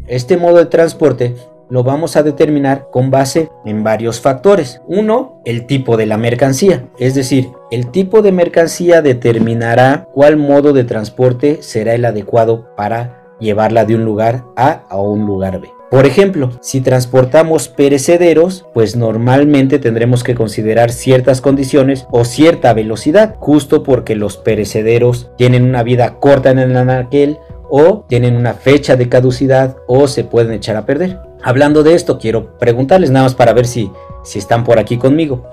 Este modo de transporte lo vamos a determinar con base en varios factores. Uno, el tipo de la mercancía, es decir, el tipo de mercancía determinará cuál modo de transporte será el adecuado para llevarla de un lugar A a un lugar B. Por ejemplo, si transportamos perecederos, pues normalmente tendremos que considerar ciertas condiciones o cierta velocidad, justo porque los perecederos tienen una vida corta en el anaquel, o tienen una fecha de caducidad, o se pueden echar a perder. Hablando de esto, quiero preguntarles nada más para ver si están por aquí conmigo.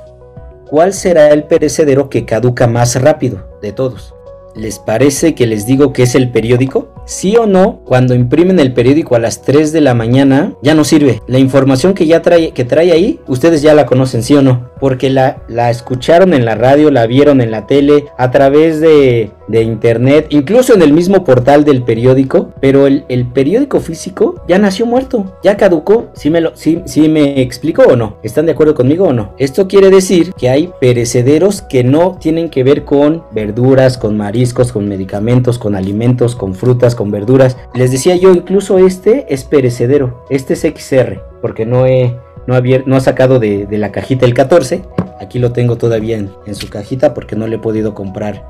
¿Cuál será el perecedero que caduca más rápido de todos? ¿Les parece que les digo que es el periódico? ¿Sí o no? Cuando imprimen el periódico a las 3 de la mañana, ya no sirve. La información que trae ahí, ustedes ya la conocen, ¿sí o no? Porque la escucharon en la radio, la vieron en la tele, a través de internet, incluso en el mismo portal del periódico, pero el periódico físico ya nació muerto, ya caducó. ¿Sí me explico o no? ¿Están de acuerdo conmigo o no? Esto quiere decir que hay perecederos que no tienen que ver con verduras, con mariscos, con medicamentos, con alimentos, con frutas, con verduras. Les decía yo, incluso este es perecedero, este es XR, porque no ha sacado de la cajita el 14. Aquí lo tengo todavía en su cajita porque no le he podido comprar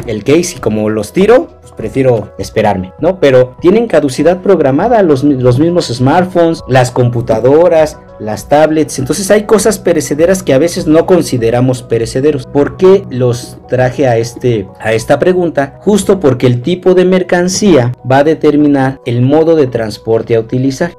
el case, y como los tiro, pues prefiero esperarme, ¿no? Pero tienen caducidad programada los mismos smartphones, las computadoras, las tablets. Entonces hay cosas perecederas que a veces no consideramos perecederos. ¿Por qué los traje a esta pregunta? Justo porque el tipo de mercancía va a determinar el modo de transporte a utilizar.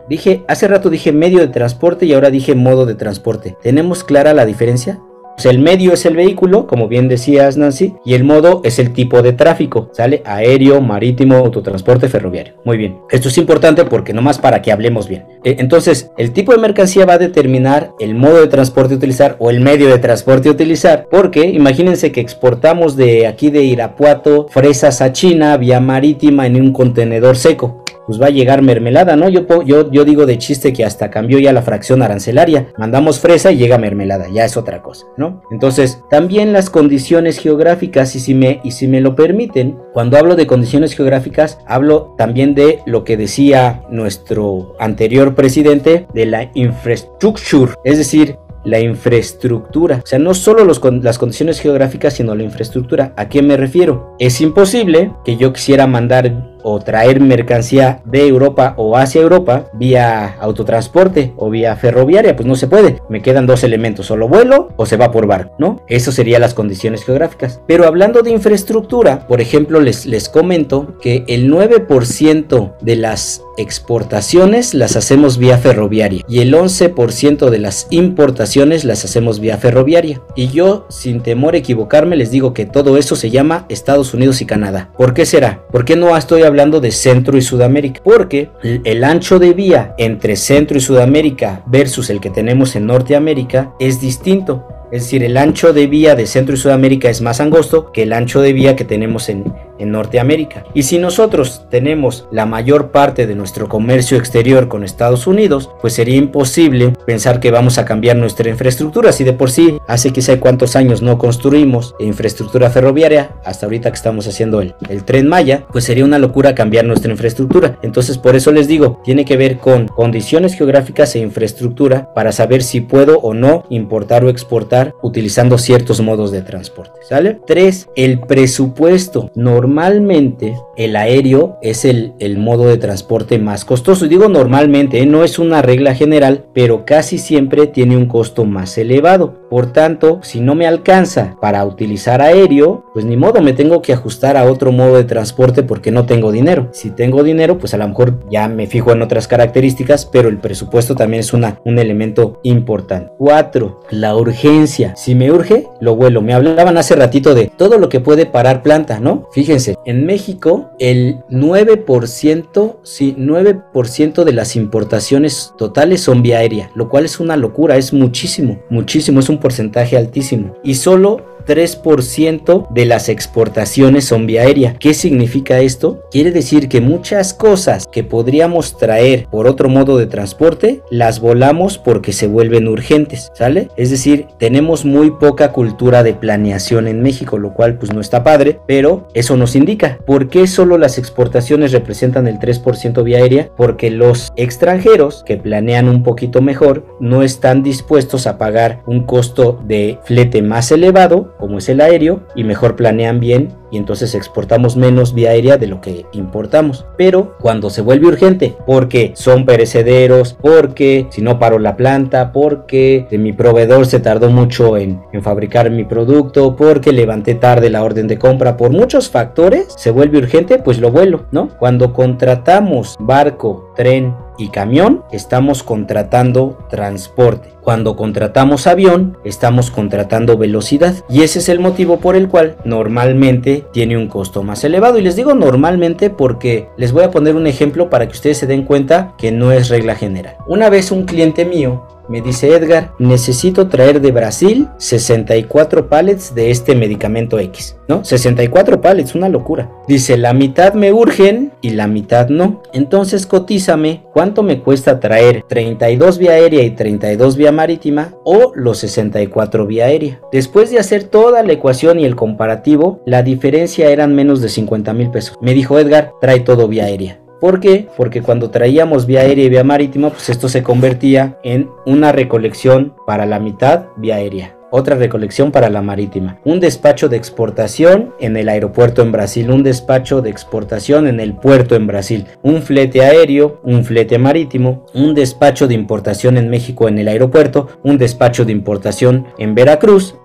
Hace rato dije medio de transporte y ahora dije modo de transporte. ¿Tenemos clara la diferencia? Pues el medio es el vehículo, como bien decías, Nancy, y el modo es el tipo de tráfico, ¿sale? Aéreo, marítimo, autotransporte, ferroviario. Muy bien, esto es importante porque nomás para que hablemos bien. Entonces, el tipo de mercancía va a determinar el modo de transporte a utilizar o el medio de transporte a utilizar, porque imagínense que exportamos de aquí de Irapuato fresas a China vía marítima en un contenedor seco. Pues va a llegar mermelada, ¿no? Yo digo de chiste que hasta cambió ya la fracción arancelaria. Mandamos fresa y llega mermelada, ya es otra cosa, ¿no? Entonces, también las condiciones geográficas, y si me lo permiten, cuando hablo de condiciones geográficas, hablo también de lo que decía nuestro anterior presidente, de la infrastructure, es decir, la infraestructura. O sea, no solo las condiciones geográficas, sino la infraestructura. ¿A qué me refiero? Es imposible que yo quisiera mandar o traer mercancía de Europa o hacia Europa vía autotransporte o vía ferroviaria. Pues no se puede. Me quedan dos elementos: solo vuelo o se va por barco, ¿no? Eso serían las condiciones geográficas. Pero hablando de infraestructura, por ejemplo, les comento que el 9% de las exportaciones las hacemos vía ferroviaria y el 11% de las importaciones las hacemos vía ferroviaria. Y yo, sin temor a equivocarme, les digo que todo eso se llama Estados Unidos y Canadá. ¿Por qué será? ¿Por qué no estoy hablando de Centro y Sudamérica? Porque el ancho de vía entre Centro y Sudamérica versus el que tenemos en Norteamérica es distinto. Es decir, el ancho de vía de Centro y Sudamérica es más angosto que el ancho de vía que tenemos en Norteamérica. Y si nosotros tenemos la mayor parte de nuestro comercio exterior con Estados Unidos, pues sería imposible pensar que vamos a cambiar nuestra infraestructura. Si de por sí hace quizá cuántos años no construimos infraestructura ferroviaria, hasta ahorita que estamos haciendo el Tren Maya, pues sería una locura cambiar nuestra infraestructura. Entonces, por eso les digo, tiene que ver con condiciones geográficas e infraestructura para saber si puedo o no importar o exportar utilizando ciertos modos de transporte, ¿sale? 3. El presupuesto. Normalmente el aéreo es el modo de transporte más costoso. Y digo normalmente, no es una regla general, pero casi siempre tiene un costo más elevado. Por tanto, si no me alcanza para utilizar aéreo, pues ni modo, me tengo que ajustar a otro modo de transporte porque no tengo dinero. Si tengo dinero, pues a lo mejor ya me fijo en otras características, pero el presupuesto también es un elemento importante. 4. La urgencia. Si me urge, lo vuelo. Me hablaban hace ratito de todo lo que puede parar planta, ¿no? Fíjense, en México el 9% de las importaciones totales son vía aérea, lo cual es una locura, es muchísimo, es un porcentaje altísimo. Y solo 3% de las exportaciones son vía aérea. ¿Qué significa esto? Quiere decir que muchas cosas que podríamos traer por otro modo de transporte, las volamos porque se vuelven urgentes, ¿sale? Es decir, tenemos muy poca cultura de planeación en México, lo cual pues no está padre, pero eso nos indica. ¿Por qué solo las exportaciones representan el 3% vía aérea? Porque los extranjeros que planean un poquito mejor no están dispuestos a pagar un costo de flete más elevado, como es el aéreo, y mejor planean bien, y entonces exportamos menos vía aérea de lo que importamos. Pero cuando se vuelve urgente, porque son perecederos, porque si no paro la planta, porque mi proveedor se tardó mucho en fabricar mi producto, porque levanté tarde la orden de compra, por muchos factores se vuelve urgente, pues lo vuelo, ¿no? Cuando contratamos barco, tren y camión, estamos contratando transporte. Cuando contratamos avión, estamos contratando velocidad, y ese es el motivo por el cual normalmente tiene un costo más elevado. Y les digo normalmente porque les voy a poner un ejemplo para que ustedes se den cuenta que no es regla general. Una vez un cliente mío me dice: Edgar, necesito traer de Brasil 64 pallets de este medicamento X, ¿no? 64 pallets, una locura. Dice, la mitad me urgen y la mitad no. Entonces cotízame cuánto me cuesta traer 32 vía aérea y 32 vía marítima, o los 64 vía aérea. Después de hacer toda la ecuación y el comparativo, la diferencia eran menos de 50,000 pesos. Me dijo: Edgar, trae todo vía aérea. ¿Por qué? Porque cuando traíamos vía aérea y vía marítima, pues esto se convertía en una recolección para la mitad vía aérea, otra recolección para la marítima, un despacho de exportación en el aeropuerto en Brasil, un despacho de exportación en el puerto en Brasil, un flete aéreo, un flete marítimo, un despacho de importación en México en el aeropuerto, un despacho de importación en Veracruz,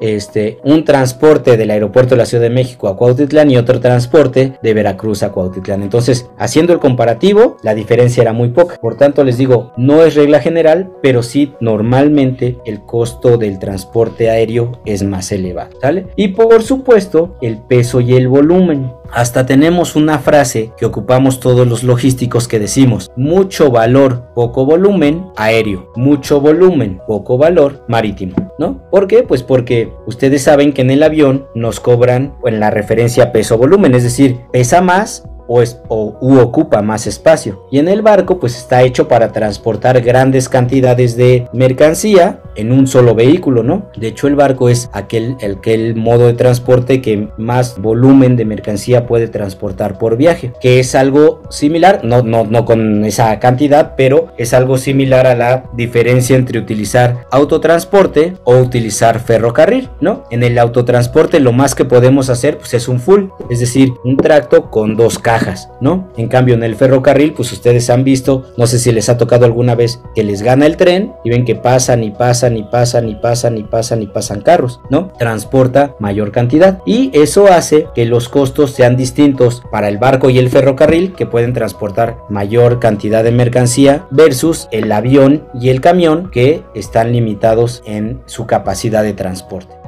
un transporte del aeropuerto de la Ciudad de México a Cuautitlán y otro transporte de Veracruz a Cuautitlán. Entonces, haciendo el comparativo, la diferencia era muy poca. Por tanto, les digo, no es regla general, pero sí normalmente el costo del transporte aéreo es más elevado, ¿sale? Y por supuesto, el peso y el volumen. Hasta tenemos una frase que ocupamos todos los logísticos que decimos: mucho valor, poco volumen aéreo, mucho volumen, poco valor marítimo, ¿no? ¿Por qué? Pues porque ustedes saben que en el avión nos cobran en la referencia peso-volumen, es decir, pesa más u ocupa más espacio, y en el barco pues está hecho para transportar grandes cantidades de mercancía en un solo vehículo, ¿no? De hecho, el barco es aquel modo de transporte que más volumen de mercancía puede transportar por viaje, que es algo similar, no con esa cantidad, pero es algo similar a la diferencia entre utilizar autotransporte o utilizar ferrocarril, ¿no? En el autotransporte lo más que podemos hacer pues es un full, es decir, un tracto con 2 cajas, ¿no? En cambio, en el ferrocarril, pues ustedes han visto, no sé si les ha tocado alguna vez, que les gana el tren y ven que pasan y pasan y pasan y pasan y pasan y pasan carros, ¿no? Transporta mayor cantidad, y eso hace que los costos sean distintos para el barco y el ferrocarril, que pueden transportar mayor cantidad de mercancía, versus el avión y el camión, que están limitados en su capacidad de transporte.